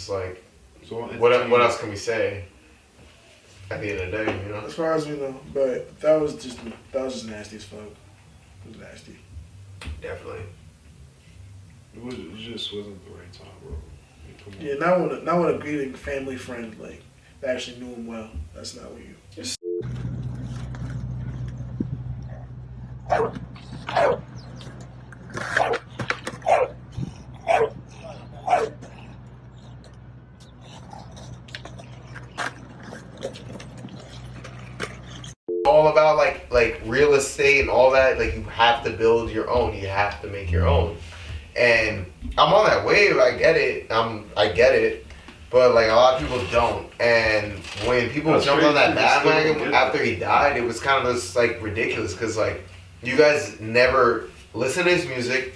just like, So what else can we say? At the end of the day, you know. As far as we know, but that was just nasty as fuck. It was nasty. Definitely. It just wasn't the right time, bro. Come on. Yeah, not when a grieving family friend like that actually knew him well. That's not what you. All about like real estate and all that. Like you have to build your own. You have to make your own. And I'm on that wave. I get it. I get it. But like a lot of people don't. And when people jumped on that bandwagon after he died, it was kind of just like ridiculous because like you guys never listened to his music.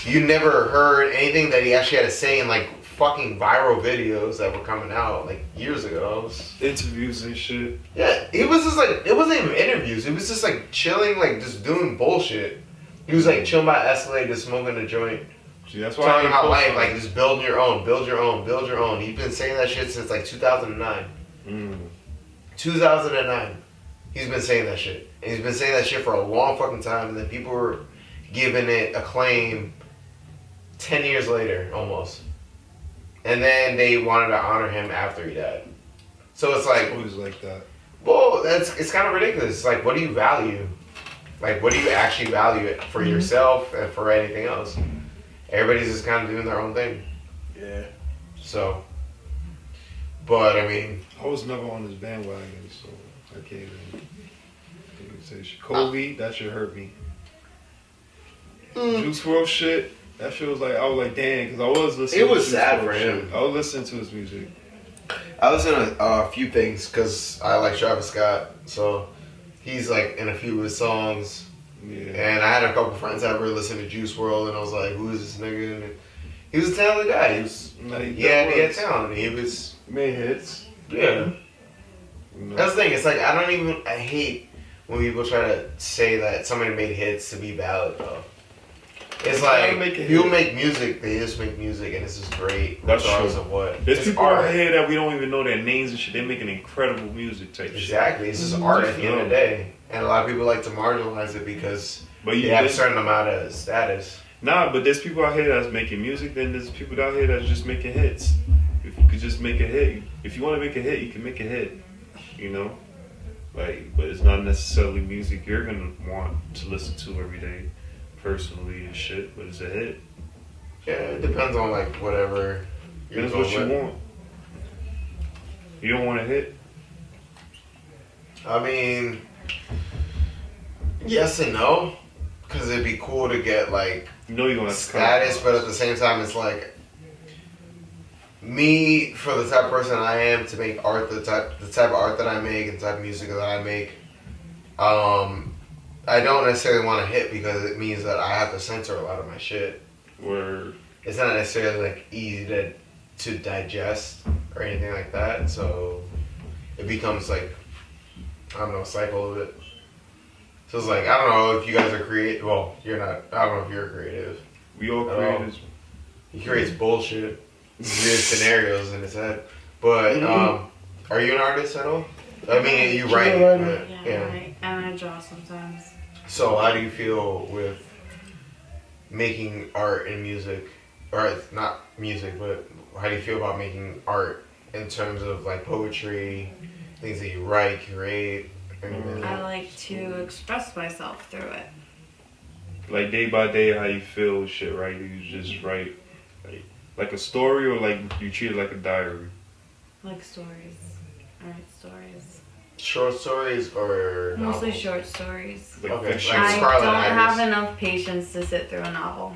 You never heard anything that he actually had to say in like fucking viral videos that were coming out like years ago. Interviews and shit. Yeah, it was just like, it wasn't even interviews. It was just like chilling, like just doing bullshit. He was like chilling by Escalade, just smoking a joint. See, that's why talking about life, like just building your own, build your own, build your own. He's been saying that shit since like 2009. 2009. He's been saying that shit. And he's been saying that shit for a long fucking time. And then people were giving it acclaim 10 years later, almost. And then they wanted to honor him after he died. So it's like... It's always like that. Well, it's kind of ridiculous. It's like, what do you value? Like, what do you actually value it for yourself and for anything else? Everybody's just kind of doing their own thing. Yeah. So... But, I mean... I was never on this bandwagon, so I can't even say shit. Kobe, that shit hurt me. Juice WRLD shit, that shit was like, I was like, damn, because I was listening It was to sad Juice for WRLD him. shit. I was listening to his music. I listen to a few things because I like Travis Scott. So, he's like in a few of his songs. Yeah. And I had a couple friends that were listening to Juice WRLD, and I was like, who is this nigga? And he was a talented guy. He was... He had talent. He was... Made hits. Yeah. No. That's the thing. It's like, I hate when people try to say that somebody made hits to be valid, though. It's like, people make music, they just make music, and it's just great, regardless of what. There's people out here that we don't even know their names and shit. They're making incredible music type shit. Exactly. It's just art at the end of the day. And a lot of people like to marginalize it because they have a certain amount of status. Nah, but there's people out here that's making music, then there's people out here that's just making hits. If you could just make a hit, if you want to make a hit, you can make a hit, you know? Like, but it's not necessarily music you're gonna want to listen to every day, personally and shit, but it's a hit. Yeah, it depends on like whatever. Depends what you want. You don't want a hit? I mean, yes and no, because it'd be cool to get like you know you're gonna have status, but at the same time, it's like me for the type of person I am to make art, the type of art that I make and the type of music that I make. I don't necessarily want to hit because it means that I have to censor a lot of my shit. Word. It's not necessarily like easy to digest or anything like that, so it becomes like, I don't know, a cycle of it. So it's like, I don't know if you guys are creative. Well, you're not. I don't know if you're creative. We all creators. He creates bullshit. He creates scenarios in his head. But are you an artist at all? I mean, you write. Yeah, I write. And I draw sometimes. So how do you feel with making art and music? Or not music, but how do you feel about making art in terms of like poetry, things that you write, create? I like to express myself through it. Like day by day, how you feel shit, right? You just write like a story, or like you treat it like a diary? Like stories. I write stories. Short stories or mostly novels? short stories. Like okay, fiction. like I don't have enough patience to sit through a novel.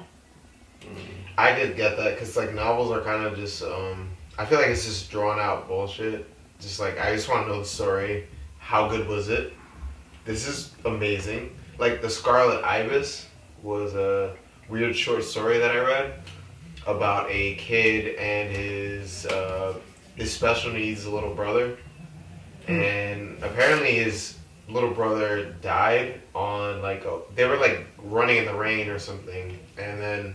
I did get that because like novels are kind of just I feel like it's just drawn out bullshit. Just like I just want to know the story. How good was it? This is amazing. Like the Scarlet Ibis was a weird short story that I read about a kid and his special needs little brother, and apparently his little brother died on like they were like running in the rain or something, and then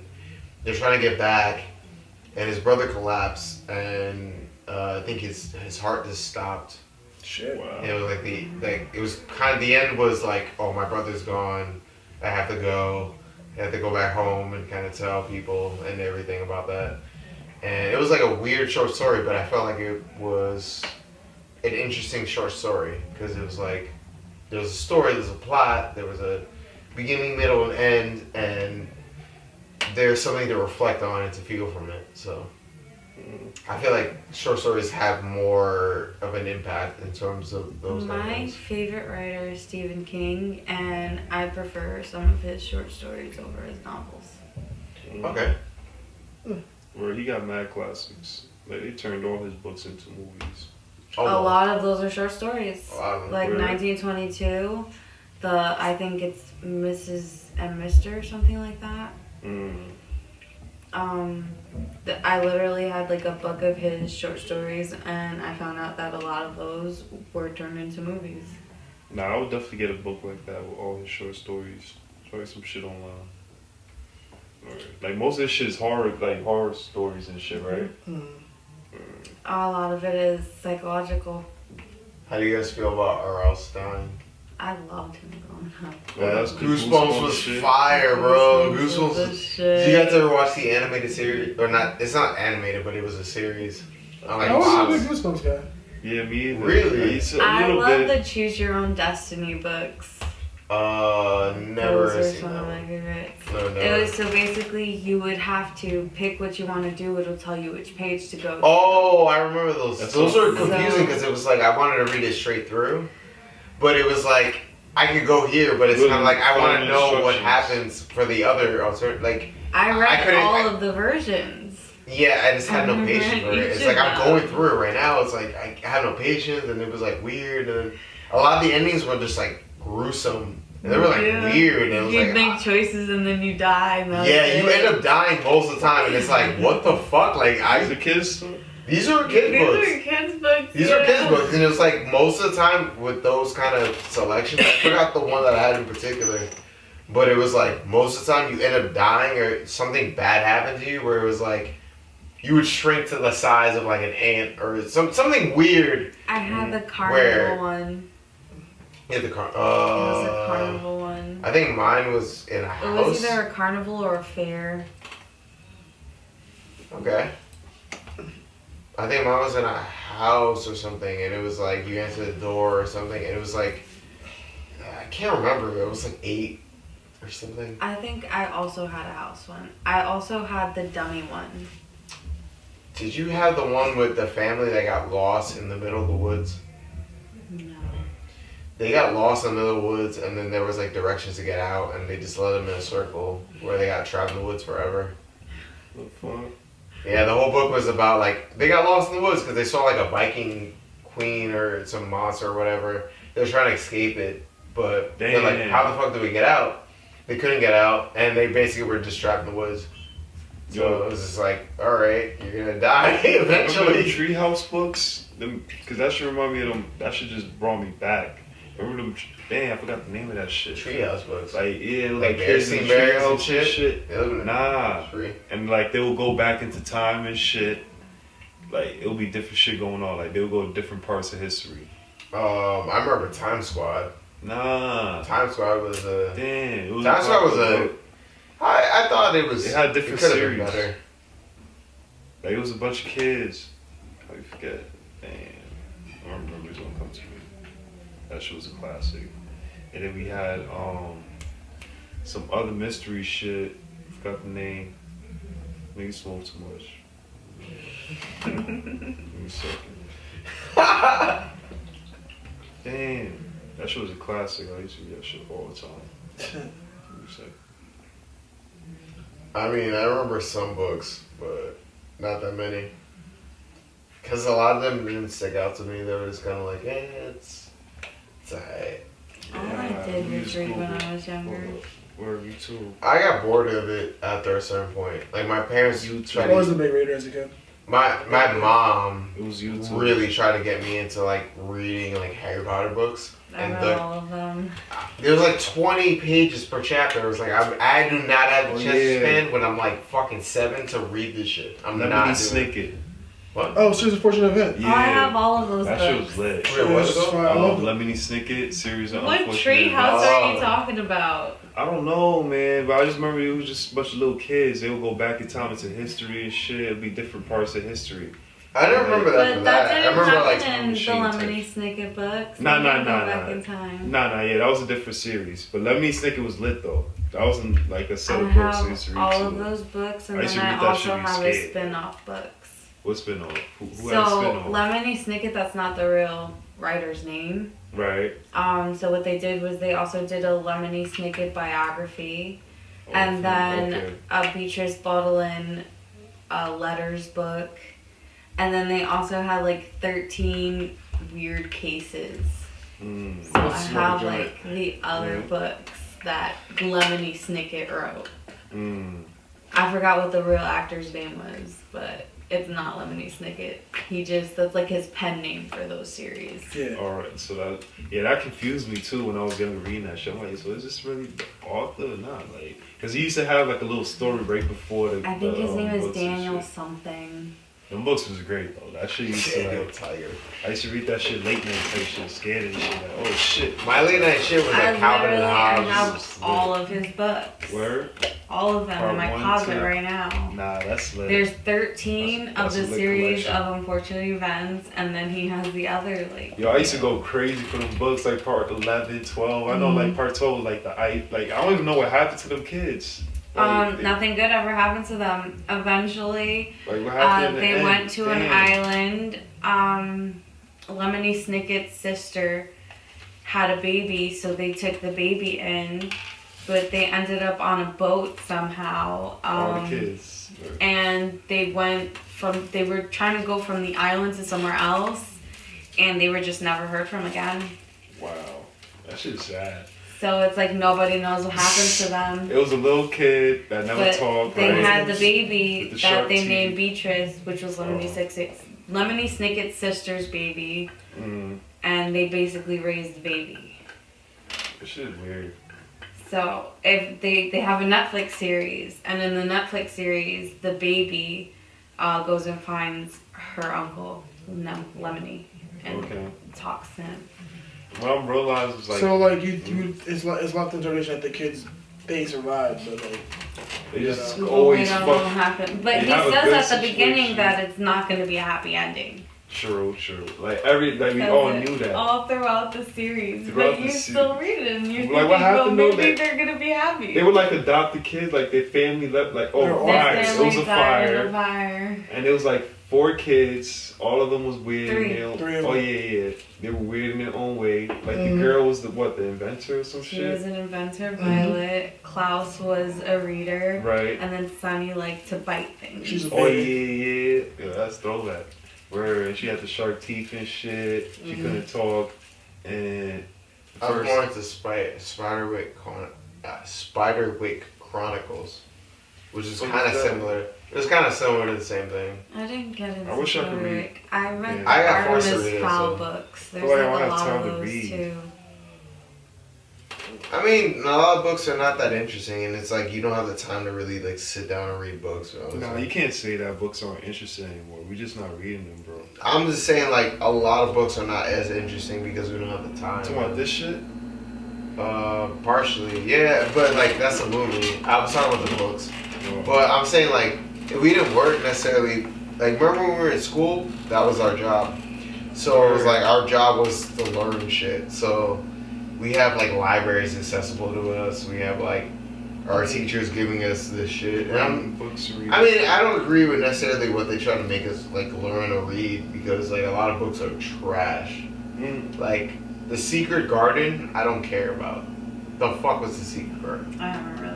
they're trying to get back, and his brother collapsed, and I think his heart just stopped. Shit. Wow. And it was it was kind of the end was like, oh, my brother's gone, I have to go back home and kind of tell people and everything about that. And it was like a weird short story, but I felt like it was an interesting short story because it was like there was a story, there's a plot, there was a beginning, middle, and end, and there's something to reflect on and to feel from it. So I feel like short stories have more of an impact in terms of those My things. favorite writer is Stephen King, and I prefer some of his short stories over his novels. Okay. Where he got mad classics. Like they turned all his books into movies. A lot of those are short stories. A lot of them. Like Where- 1922, I think it's Mrs. and Mr. or something like that. I literally had like a book of his short stories, and I found out that a lot of those were turned into movies. Nah, I would definitely get a book like that with all his short stories. Try some shit online. Or, like most of this shit is horror, like horror stories and shit, right? A lot of it is psychological. How do you guys feel about R.L. Stein? I loved him growing up. Well, that's the Goosebumps was shit. fire, bro. was the Goosebumps. shit. Did you guys ever watch the animated series? Or not? It's not animated, but it was a series. On like I wasn't a big Fox. Goosebumps guy. Yeah, me either. Really? It's a I little love bit. the Choose Your Own Destiny books. Never Those are seen some that of one. my favorites. No, It never. was so basically you would have to pick what you want to do. It'll tell you which page to go to. Oh, I remember those. That's Those were awesome. confusing because it was like I wanted to read it straight through, but it was like I could go here, but it's kind of like I want to know what happens for the other alternative. Like, I I read couldn't- all of the versions. yeah, I just had no I patience for read it. It's each like of I'm them. going through it right now. It's like I have no patience, and it was like weird, and a lot of the endings were just like gruesome. And they were like Yeah. weird, and it was You'd like make choices and then you die. And that's yeah, it. you end up dying most of the time, and it's like what the fuck? Like As a kid's these are kids These books. are kids' books. These are kids' books, and it was like most of the time with those kind of selections, I forgot the one that I had in particular, but it was like most of the time you end up dying or something bad happened to you where it was like you would shrink to the size of like an ant or something weird. I had the carnival Where? one. Yeah, the It was a carnival one. I think mine was in a It house. was either a carnival or a fair. Okay. I think mine was in a house or something, and it was like you answer the door or something, and it was like I can't remember. It was like 8 or something. I think I also had a house one. I also had the dummy one. Did you have the one with the family that got lost in the middle of the woods? No. They got lost in the middle of the woods, and then there was like directions to get out, and they just led them in a circle where they got trapped in the woods forever. the fuck? Yeah, the whole book was about like they got lost in the woods because they saw like a Viking queen or some monster or whatever. They were trying to escape it, but they're like, Damn. how the fuck do we get out? They couldn't get out, and they basically were just trapped in the woods. So Yo. it was just like, all right, you're gonna die Remember the eventually. Treehouse books? Because that should remind me of them. That shit just brought me back. Remember them? Damn, I forgot the name of that shit. Treehouse books. Like, yeah, Like like kids in Bears the Seen Bears and treehouse and shit. They live in a Nah. tree. And like they will go back into time and shit. Like it'll be different shit going on. Like they'll go to different parts of history. I remember Time Squad. Nah. Time Squad was a. Damn. It was Time Squad was popular. a. I thought it was. It had different could have been series. better. Like it was a bunch of kids. How you forget? Damn. I don't remember it's gonna come to me. That shit was a classic. And then we had some other mystery shit. Forgot the name. Niggas smoke too much. Give me a second. Damn. That shit was a classic. I used to read that shit all the time. Give me a second. I mean, I remember some books, but not that many. Because a lot of them didn't stick out to me. They were just kind of like, it's alright. All I Yeah, did we was just read go- when I was younger. Where you too? I got bored of it after a certain point. Like, my parents You tried I wasn't to... a big reader as a kid. My mom It was you too. really tried to get me into, like, reading, like, Harry Potter books. I And read all of them. there was like 20 pages per chapter. It was like, I do not have the chance to spend when I'm like fucking 7 to read this shit. I'm not doing Snicket. What? Oh, Series of Fortunate Event. Yeah. I have all of those That books. shit was lit. Wait, what's it called? I love it. Lemony Snicket, Series of What Unfortunate treehouse Events. are you talking about? I don't know, man, but I just remember it was just a bunch of little kids. They would go back in time into history and shit. It'd be different parts of history. I don't remember that for But that. that I didn't remember like happen in the Machine Lemony Snicket books. Nah, They nah, didn't go nah, back nah. in time. Nah, yeah, that was a different series. But Lemony Snicket was lit though. That wasn't like a set I of books I used have to read all too. of those books, and I used to then I read that also shit and be have a scared. spin-off books. What's been on? Who So had a spin-off? Lemony Snicket, that's not the real writer's name. Right. So what they did was they also did a Lemony Snicket biography, Oh, and then okay. a Beatrice Baudelaire letters book, and then they also had like 13 weird cases. Mm. So I That's have smart, like the other Yeah. books that Lemony Snicket wrote. Mm. I forgot what the real actor's name was, but it's not Lemony Snicket. That's like his pen name for those series. Yeah. Alright, so that confused me too when I was younger reading that shit. I'm like, so is this really the author or not? Like, because he used to have like a little story right before the. I think his name is books and Daniel shit. something. Them books was great though. That shit used to Daniel like. Tiger. I used to read that shit late night type shit, scared and shit. Like, oh shit. My late night shit was I like Calvin and literally Hobbes. have all of his books. Word? All of them Part in my 1, closet 2. right now. Nah, that's lit. There's 13 That's of a the lit series collection. of unfortunate events, and then he has the other like. Yo, I used to go crazy for them books like part 11, 12. I know like part 12 was like I don't even know what happened to them kids. Like, Nothing good ever happened to them. Eventually, Like what happened in the they end? went to an Damn. island. Lemony Snicket's sister had a baby, so they took the baby in, but they ended up on a boat somehow. All the kids. And they were trying to go from the island to somewhere else, and they were just never heard from again. Wow, that shit's sad. So it's like nobody knows what happened to them. It was a little kid that never But talked. they right? had the baby With the that shark they teeth. named Beatrice, which was Lemony Oh. Snicket's sister's baby, Mm, and they basically raised the baby. this shit is weird. So if they have a Netflix series, and in the Netflix series, the baby goes and finds her uncle, Lemony, and Okay. talks to him. What I realized was like So like it's left in tradition that the kids they survived, but like they just Well, always we don't know what fuck. happened. But they he have a says good at the beginning situation. that it's not going to be a happy ending. True. Like we Says all it knew that. all throughout the series. Throughout But the you series. still read it and you're Like, thinking, what happened, well, though, maybe that- they're going to be happy. They were like adopted kids, like their family left, like They're oh all fire, Their it was family a died in fire, a fire. and it was like 4 kids. All of them was weird. Three. And they all- Three of oh them. yeah, they were weird in their own way. Like the Mhm. girl was the inventor or some She shit, was an inventor, Violet. Klaus was a reader. right? And then Sunny liked to bite things. she's a Oh baby. yeah, that's throwback. Where she had the shark teeth and shit. She couldn't talk, and I was first- more into Spiderwick Chronicles, which is What kind of was that? similar. It was kind of similar to the same thing. I didn't get into I wish I could read. Rick. I read Yeah. the I got forced to Artemis read it, Fowl so- books. There's feel like I like don't a have lot time of to those read. too. I mean, a lot of books are not that interesting, and it's like you don't have the time to really like sit down and read books. You know? Nah, you can't say that books aren't interesting anymore. We're just not reading them, bro. I'm just saying, like a lot of books are not as interesting because we don't have the time. Talking about this shit. Partially, yeah, but like that's a movie. I was talking about the books, Oh. but I'm saying like if we didn't work necessarily. Like remember when we were in school? That was our job. So it was like our job was to learn shit. So we have like libraries accessible to us. We have like our teachers giving us this shit. And Random books to read. I mean, I don't agree with necessarily what they try to make us like learn or read because like a lot of books are trash. Mm. Like The Secret Garden, I don't care about. The fuck was The Secret Garden? I haven't read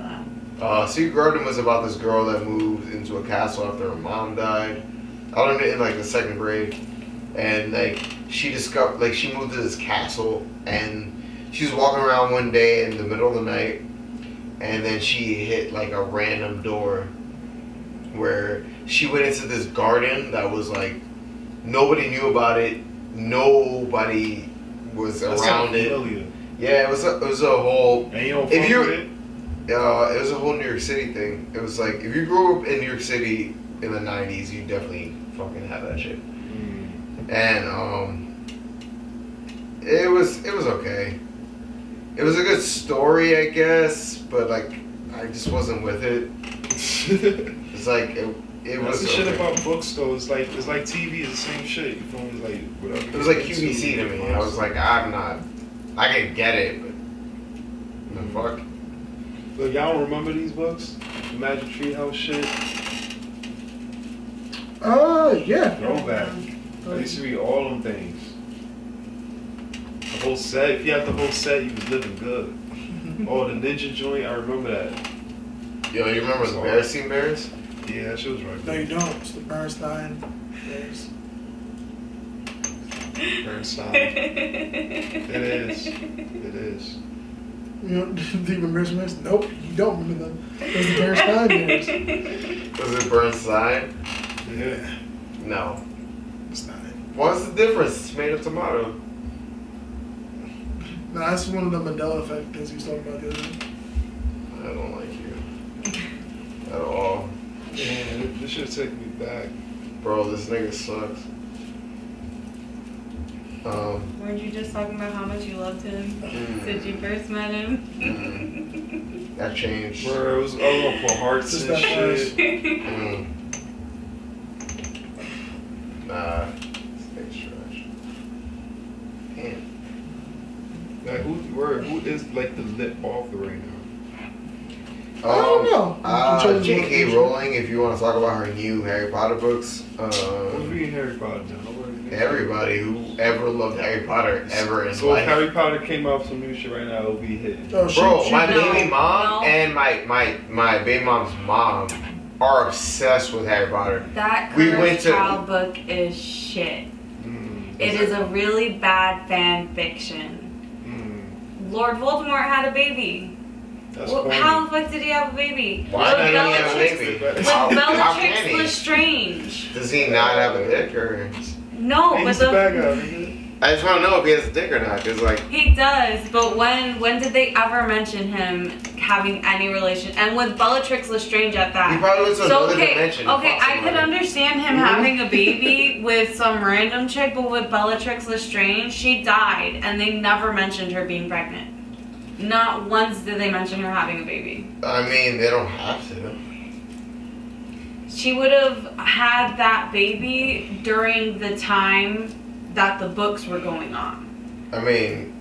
that. Secret Garden was about this girl that moved into a castle after her mom died. I learned it in like the 2nd grade, and like she discovered like she moved to this castle and she was walking around one day in the middle of the night, and then she hit like a random door where she went into this garden that was like nobody knew about it. Nobody was That around sounds it. familiar. Yeah, it was a whole. And you don't If fuck you- with it? It was a whole New York City thing. It was like if you grew up in New York City in the '90s, you definitely fucking had that shit. And it was okay. It was a good story, I guess, but like I just wasn't with it. It's like it That's was the shit okay. about books though. It's like TV, it's the same shit. You feel me? Like whatever. It was like QVC to me. I was like, I'm not. I can get it, but the fuck. Look, y'all don't remember these books? The Magic Tree House shit. Yeah. Throwback. I used to read all them things. The whole set. If you had the whole set, you was living good. Oh, the Ninja joint. I remember that. Yo, you remember the Berenstein Bears? Yeah, that shit was right. No, you don't. It's the Bernstein days. Bernstein. It is. It is. You know, do you remember Bears? Nope, you don't remember them. Those are the Bernstein days. Was it Bernstein? Yeah. No. It's not it. What's the difference? It's made of tomato. No, that's one of the Mandela effect things he was talking about the other day. I don't like you. At all. Yeah, this should take me back. Bro, this nigga sucks. Weren't you just talking about how much you loved him since you first met him? That changed. Bro, it was all for hearts Just and that shit. Nah, this nigga's trash. Damn. Like who is like the lit author right now? I don't know. J.K. Rowling, if you want to talk about her new Harry Potter books. Who's reading Harry Potter now? Everybody who ever loved Harry Potter ever in So life. if Harry Potter came out with some new shit right now, it would be hitting. Oh, Bro, my No, baby mom no. and my baby mom's mom are obsessed with Harry Potter. That We Cursed went to- Child book is shit. It is a really bad fan fiction. Lord Voldemort had a baby. That's Well, corny. how the fuck did he have a baby? Why With did he have a Bellatrix- baby? With How can Bellatrix he? Lestrange. Does he not have a dick or? No, Hey, but he's the bad guy, nigga. I just want to know if he has a dick or not. Cause like, he does. But when did they ever mention him having any relation? And with Bellatrix Lestrange at that. he probably went to So another okay, dimension. okay, I could understand him having a baby with some random chick, but with Bellatrix Lestrange, she died, and they never mentioned her being pregnant. Not once did they mention her having a baby. I mean, they don't have to. She would have had that baby during the time that the books were going on. I mean,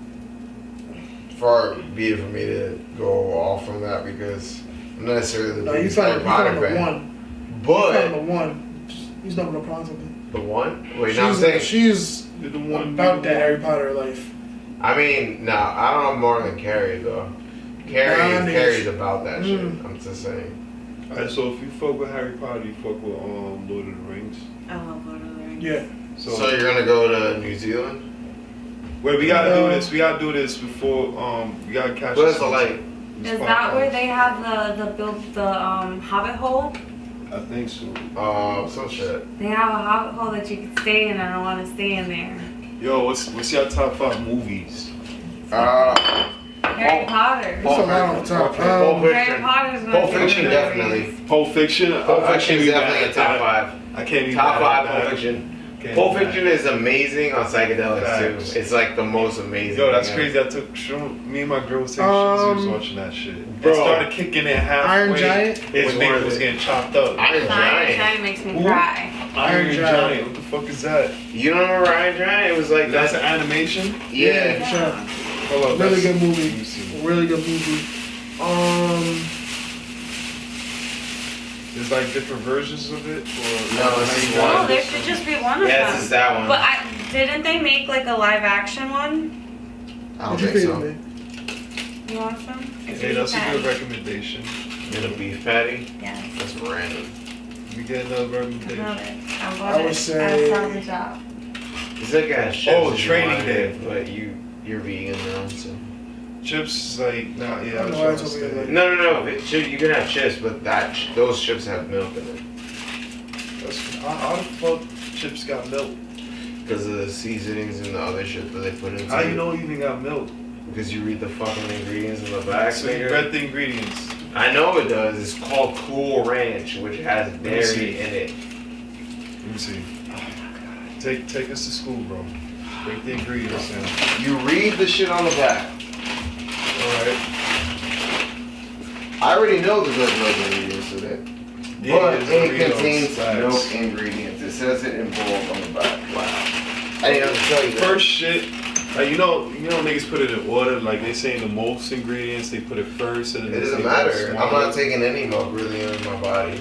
far be it for me to go off from that because I'm not necessarily the No, you biggest found Harry Potter the fan. one. You But found the one. He's not gonna pronounce something. the one? Wait, no, I'm saying. She's You're the one about that Harry Potter life. I mean, no, I don't know more than Carrie though. Carrie's about that shit. I'm just saying. Alright, so if you fuck with Harry Potter, you fuck with Lord of the Rings. I love Lord of the Rings. Yeah. So you're gonna go to New Zealand? Wait, we gotta do this. We gotta do this before. We gotta catch. Where's this the light? Is that where they have the hobbit hole? I think so. Some shit. They have a hobbit hole that you can stay in, and I want to stay in there. Yo, what's your top 5 movies? Harry Potter. It's a lot on top. Pulp Harry Fiction. Potter's my Pulp favorite Fiction, movie. definitely. Pulp Fiction. Pulp Fiction is definitely a top 5. I can't even. Top 5 Pulp Pulp Fiction. Can't Pulp even Fiction is amazing on psychedelics Facts. too. It's like the most amazing. Yo, that's thing crazy. I took me and my girl was taking shots. We was watching that shit. Bro. It started kicking in halfway. Iron Giant? It's when niggas worth was it. getting chopped up. Iron Iron Giant. Giant makes me Who? cry. Iron Giant. Giant. What the fuck is that? You don't remember Iron Giant? It was like That's that. an animation. Yeah. For sure. Hold up, Really that's- good let me movie. see. Really good movie. There's like different versions of it, or No, it's just Oh, one. there should just be one of Yeah, them. it's just that one. But didn't they make like a live action one? I don't What'd you think feed so. me? You want some? Hey, that's a good recommendation. In a beef patty? Yes. That's random. We get another I recommendation. love it. I I love would it. say- I saw the job. It's like a chef's Oh, if you Training wanted Day. it, but you're vegan now, so. Chips is like, nah, yeah, I I don't was know trying why to it's over stay. here, No. You can have chips, but those chips have milk in it. How the fuck chips got milk? because of the seasonings and the other shit that they put into How it. you know you even got milk? Because you read the fucking ingredients in the back. So you nigga. read the ingredients. I know it does. It's called Cool Ranch, which has dairy in it. Let me see. Oh my god. Take us to school, bro. Break the ingredients down. You read the shit on the back. Alright. I already know there's like milk ingredients in it. Yeah, But there's it contains Doritos, milk facts. ingredients. It says it in bold on the back. Wow. I didn't have to tell you that. First shit, like you know niggas put it in order, like they say in the most ingredients, they put it first and then It they doesn't say matter. most I'm one. not taking any milk really in my body.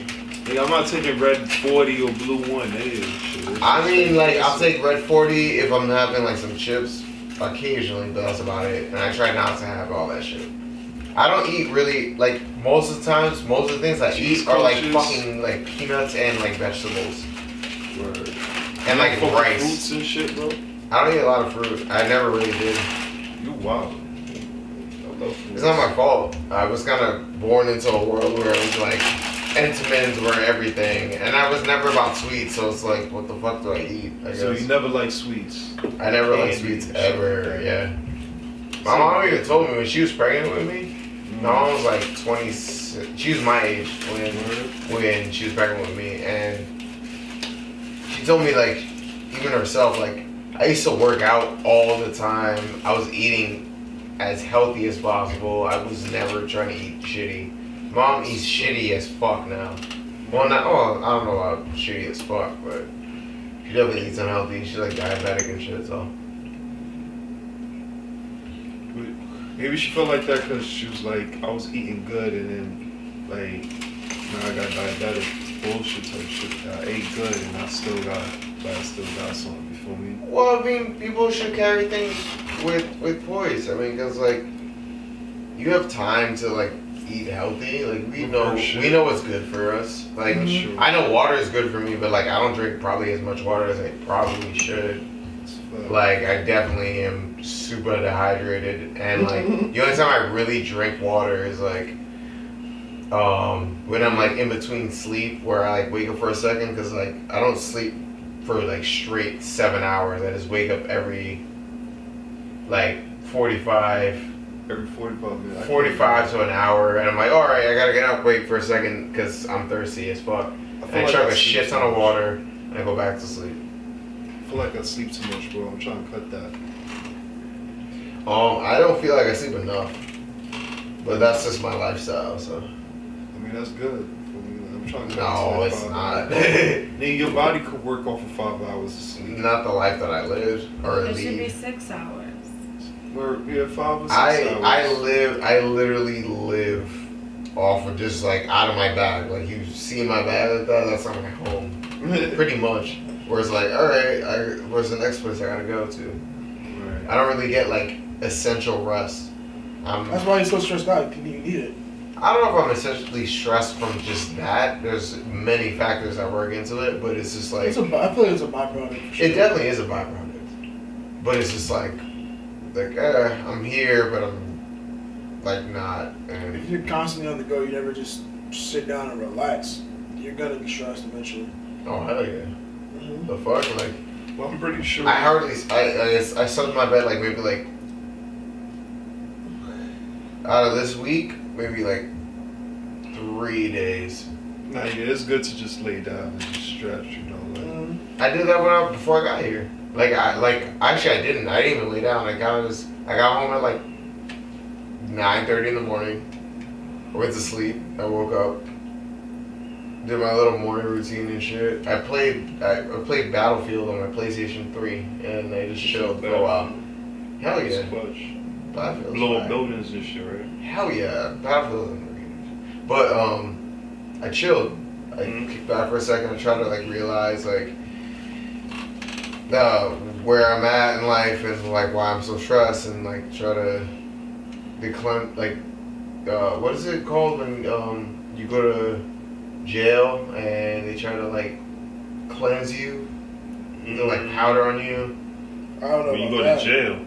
Like, I'm not taking red 40 or blue 1, that is shit. It's I just mean, like, I'll basic. take red 40 if I'm having like some chips occasionally, but that's about it. And I try not to have all that shit. I don't eat really, like, most of the times, most of the things I Cheese eat are like coaches. fucking like peanuts and like vegetables. Word. And like Fucking rice. fruits and shit, bro. I don't eat a lot of fruit. I never really did. You wild. I love fruits. It's not my fault. I was kind of born into a world where it was like Entenmann's were everything, and I was never about sweets. So it's like, what the fuck do I eat? I guess So you never like sweets. I never liked Candy sweets and shit ever. like that. Yeah. My mom even told me when she was pregnant with me. My mom was like 26. She was my age when she was pregnant with me, and she told me like even herself like I used to work out all the time. I was eating as healthy as possible. I was never trying to eat shitty. Mom eats shitty as fuck now. Well, not. Oh, I don't know about shitty as fuck, but she definitely eats unhealthy. She's like diabetic and shit. So Maybe she felt like that because she was like, I was eating good and then like now I got diabetic bullshit type shit. I ate good and I still got something. You feel me? well, I mean, people should carry things with poise. I mean, cause like you have time to like eat healthy. Like we know what's good for us. Like Sure. I know water is good for me, but like I don't drink probably as much water as I probably should. Like I definitely am super dehydrated, and like the only time I really drink water is like when I'm like in between sleep, where I like wake up for a second, because like I don't sleep for like straight 7 hours. I just wake up every like 45 Every 45 minutes. 45 to an hour, and I'm like, all right, I gotta get up, wait for a second, because I'm thirsty as fuck. And I chug a shit ton of water, and I go back to sleep. I feel like I sleep too much, bro. I'm trying to cut that. I don't feel like I sleep enough, but that's just my lifestyle. So I mean, that's good. I'm trying to cut no, to it's 5 not. hours. Nigga, your body could work off of 5 hours of sleep. Not the life that I lived or It should be lead. 6 hours. Where 5 or 6 I hours. I literally live off of just like out of my bag. Like you see my bag like that, that's not my home. Pretty much. Where it's like, all right, where's the next place I gotta go to? Right. I don't really get like essential rest. That's why you're so stressed out. You need it. I don't know if I'm essentially stressed from just that. There's many factors that work into it, but it's just like I feel like it's a byproduct. For sure. it definitely is a byproduct. But it's just like I'm here, but I'm like not. And If you're constantly on the go, you never just sit down and relax. You're gonna be stressed eventually. oh hell yeah, Mm-hmm. the fuck like. Well, I'm pretty sure. I slept in my bed like maybe like out of this week maybe like 3 days. Nah, yeah, it's good to just lay down and just stretch, you know. Like, I did that before I got here. Actually I didn't even lay down. I got home at like 9:30 in the morning. I went to sleep. I woke up. Did my little morning routine and shit. I played Battlefield on my PlayStation 3 and I just chilled for a while. Hell yeah. Clutch. Battlefield's Blowing fire. buildings and shit, right? Hell yeah. Battlefield isn't great. But I chilled. I kicked back for a second and tried to like realize like where I'm at in life and like why I'm so stressed and like try to decline like what is it called when you go to jail and they try to like cleanse you, they like powder on you. I don't know When you about go that. to jail.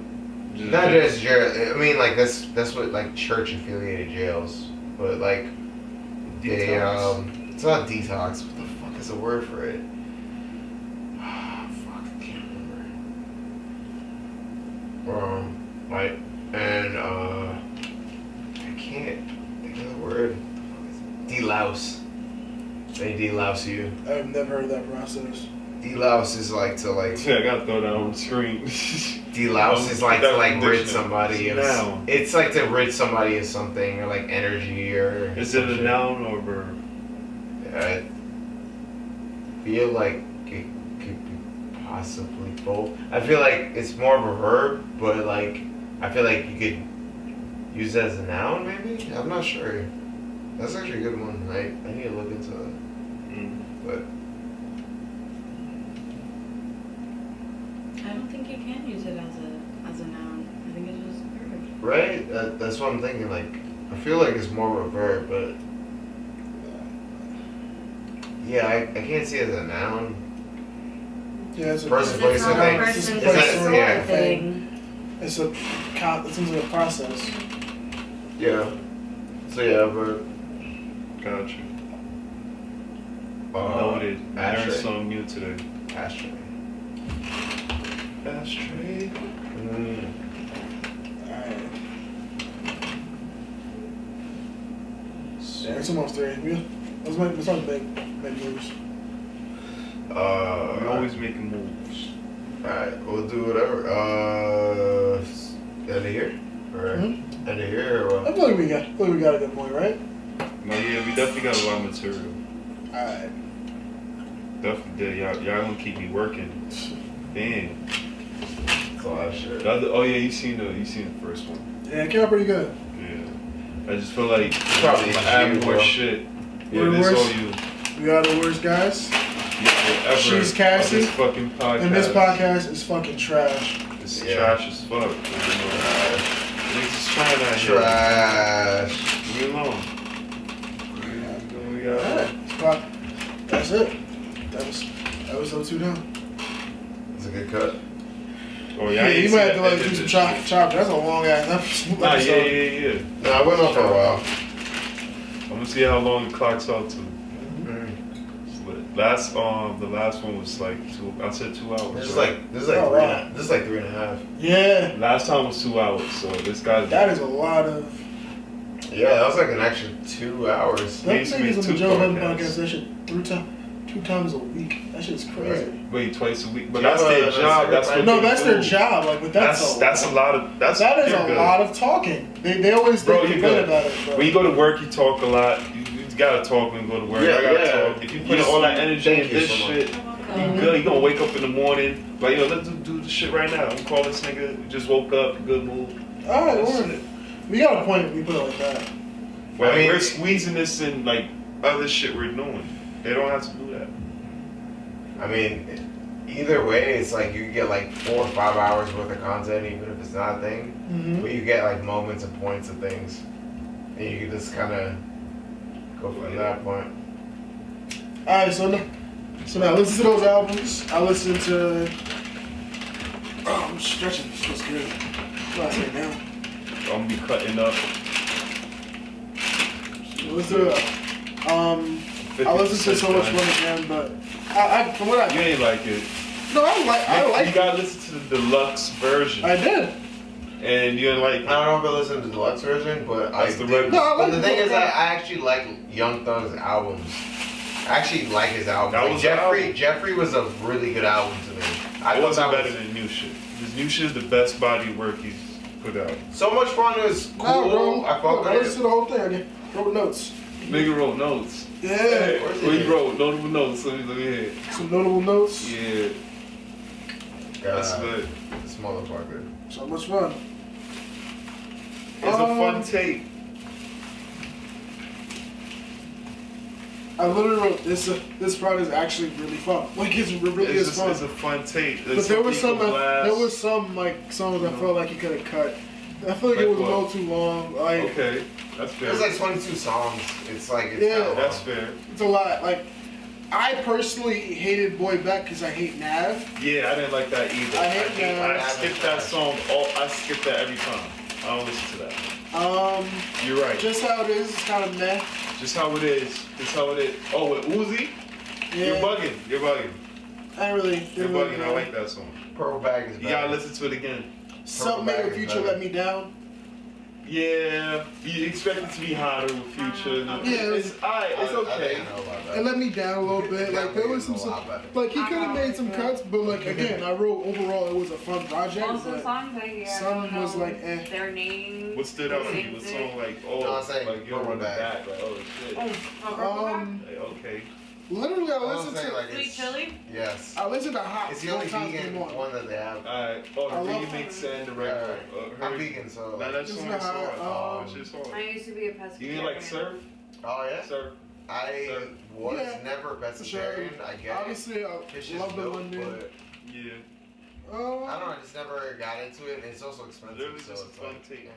Not just jail. I mean like that's what like church affiliated jails, but like they Detox. it's not detox. What the fuck is the word for it? Fuck, I can't remember. right? And I can't think of the word. Delouse. They delouse you. I've never heard that process. Delouse is like to like. Yeah, I gotta throw that on the screen. Delouse is like to like rid somebody of. Noun. It's like to rid somebody of something or like energy or. Is it a shit. noun or a verb? I feel like it could be possibly both. I feel like it's more of a verb, but like I feel like you could use it as a noun maybe? I'm not sure. That's actually a good one. I need to look into that. But I don't think you can use it as a noun. I think it's just a verb. right? That's what I'm thinking. Like I feel like it's more of a verb, but yeah, I can't see it as a noun. Yeah, it's a Person, Because place, it's not and a thing. person, It's place, a- or yeah. thing. It's a process. Yeah. So yeah, but Gotcha. ashtray. Noted. Learned something new today. Ashtray. Ashtray. Alright. Yeah, it's almost 3. Let's make big moves. We're always making moves. Alright, we'll do whatever. End of here? Or end of here or I what? feel like we got a good point, right? No, yeah, we definitely got a lot of material. Alright. Definitely did. Y'all gonna keep me working. Damn. It's a lot of shit. The other, oh yeah, you seen the first one. Yeah, it came out pretty good. Yeah. I just feel like Probably I'm just add you, more bro. shit. We're Yeah, the this worst. all you. We are the worst guys. Yeah, ever She's of Cassie, this fucking podcast. And this podcast is fucking trash. It's Yeah. trash as fuck. Niggas is trying that shit. Trash. Leave me alone. We got Alright. That's it. That was episode 2 done. It's a good cut. Oh Yeah, yeah, you might have to like do some chop. That's a long ass episode. Nah, yeah. No, I went on for a while. I'm gonna see how long it clocks out to. Mm. It's lit. The last one was like 2. I said 2 hours. This is right? like three. Oh, wow. This is like 3.5. Yeah, Last time was 2 hours, so this guy's. that is a lot of. Yeah, that was like an extra 2 hours. Them used to niggas make on the 2 Joe Budden podcasts. podcast, that shit 2 times a week. That shit's crazy. Wait, twice a week, but Yeah, that's their that's job. That's what No, they that's do. their job. Like, but that's a lot of. that is they're a good. lot of talking. They always Bro, you complain good. about it. Bro. When you go to work, you talk a lot. You gotta talk when you go to work. Yeah, I gotta yeah. talk. If you put all that energy Thank in you this so much. shit, you good. You gonna wake up in the morning, like, yo, let's do the shit right now. I'm calling this nigga. Just woke up, good mood. All right, That's word. it. We got a point if we put it like that. Well, I mean- we're squeezing this in like other shit we're doing. They don't have to do that. I mean, either way, it's like you get like 4 or 5 hours worth of content, even if it's not a thing. Mm-hmm. But you get like moments and points of things, and you can just kind of go from that point. All right, so now listen to those albums. I listened to. Oh, I'm stretching. This feels good. What do I say now? I'm gonna be cutting up. Listen to. I listened to So Much Fun Again, but from what You I ain't like it. no, I like You it. gotta listen to the deluxe version. I did. And you didn't like it. I don't know if I listened to the deluxe version, but That's I the did. regular. No, I But like the the thing is, deluxe. I actually like Young Thug's albums. I actually like his album. That Like was the album. Jeffrey was a really good album to me. I It thought wasn't that better was than new shit. His new shit is the best body of work he's put out. So Much Fun is cool. No, bro. I fuck I with listened it. to the whole thing. I wrote notes. Nigga wrote notes. Yeah. Where's Well, he it? wrote notable notes. Let me hear. Some notable notes. Yeah, that's God, good. this motherfucker. So much fun. It's a fun tape. I literally wrote this part is actually really fun. Like it's really It's is fun. a fun tape. But there was some like songs I felt like you could have cut. I feel like it Like was a what? little too long. Like Okay, that's fair. There's like 22 songs. It's like it's Yeah. kinda That's long. fair. it's a lot. Like I personally hated Boy Beck because I hate Nav. Yeah, I didn't like that either. I hate that. I skipped that song. I skipped that every time. I don't listen to that. You're right. Just How It Is kind of meh. Just how it is. Just how it is. Oh, with Uzi? Yeah. You're bugging. You're bugging. I really You're didn't really bugging. I know. like that song. Purple Bag is You gotta bad. listen to it again. Something made with Future let me down. Yeah, you expect it to be hotter with Future. Yeah, it's alright. It's okay. I know about that. It let me down a little bit. Like there was some, like he could have made some cuts, but like again, I wrote overall it was a fun project. Most of the songs I hear, some was like their names. What stood out for you? What song like like you're running back, like oh shit. Like, okay. Literally, I listened to like Sweet Chili. Yes. I listened to Hot. It's the only vegan one that they have. Alright. Oh, the remix and the regular. I'm vegan, so. Nah, that song is hard. That shit's hard. I used to be a pescatarian. You mean like surf? Oh yeah. Surf. I was never pescatarian. I get obviously, it. I love the London. Yeah. I don't know. I just never got into it, and it's also expensive. Literally So just it's fun like, take.